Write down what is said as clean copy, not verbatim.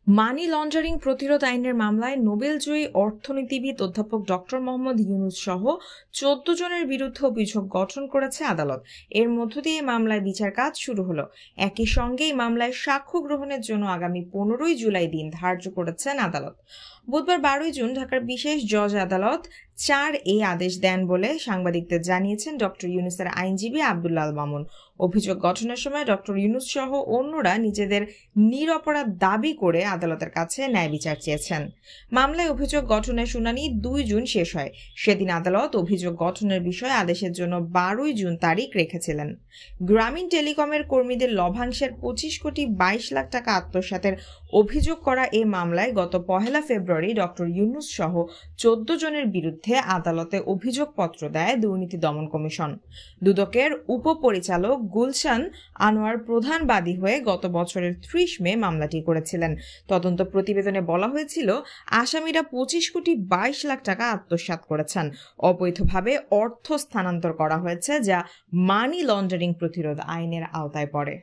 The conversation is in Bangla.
মানি লন্ডারিং প্রতিরোধ আইনের মামলায় নোবেলজয়ী অর্থনীতিবিদ অধ্যাপক ডক্টর মোহাম্মদ ইউনুস সহ ১৪ জনের বিরুদ্ধে অভিযোগ গঠন করেছে আদালত। এর মধ্য দিয়ে মামলার বিচার কাজ শুরু হলো। একই সঙ্গে এই মামলায় সাক্ষ্য গ্রহণের জন্য আগামী ১৫ জুলাই দিন ধার্য করেছেন আদালত। বুধবার ১২ জুন ঢাকার বিশেষ জজ আদালত ৪ আদেশ দেন বলে সাংবাদিকদের জানিয়েছেন ডক্টর ইউনুসের আইনজীবী আব্দুল্লাহ আল মামুন। অভিযোগ গঠনের সময় ডক্টর ইউনুস সহ অন্যরা নিজেদের নিরপরাধ দাবি করে আদালতের কাছে ন্যায় বিচার চেয়েছেন। মামলায় অভিযোগ গঠনের শুনানি ২ জুন শেষ হয়। সেদিন আদালত অভিযোগ গঠনের বিষয়ে আদেশের জন্য ১২ জুন তারিখ রেখেছিলেন। গ্রামীণ টেলিকমের কর্মীদের লভ্যাংশের ২৫ কোটি ২২ লাখ টাকা আত্মসাতের অভিযোগ করা এই মামলায় গত ১ ফেব্রুয়ারি ডক্টর ইউনুস সহ ১৪ জনের বিরুদ্ধে আদালতে অভিযোগপত্র দেয় দুর্নীতি দমন কমিশন। দুদকের উপপরিচালক গুলশান আনোয়ার প্রধান বাদী হয়ে গত বছরের ৩০ মে মামলাটি করেছিলেন। তদন্ত প্রতিবেদনে বলা হয়েছিল আসামিরা ২৫ কোটি ২২ লাখ টাকা আত্মসাৎ করেছেন। অবৈধভাবে অর্থ স্থানান্তর করা হয়েছে, যা মানি লন্ডারিং প্রতিরোধ আইনের আওতায় পড়ে।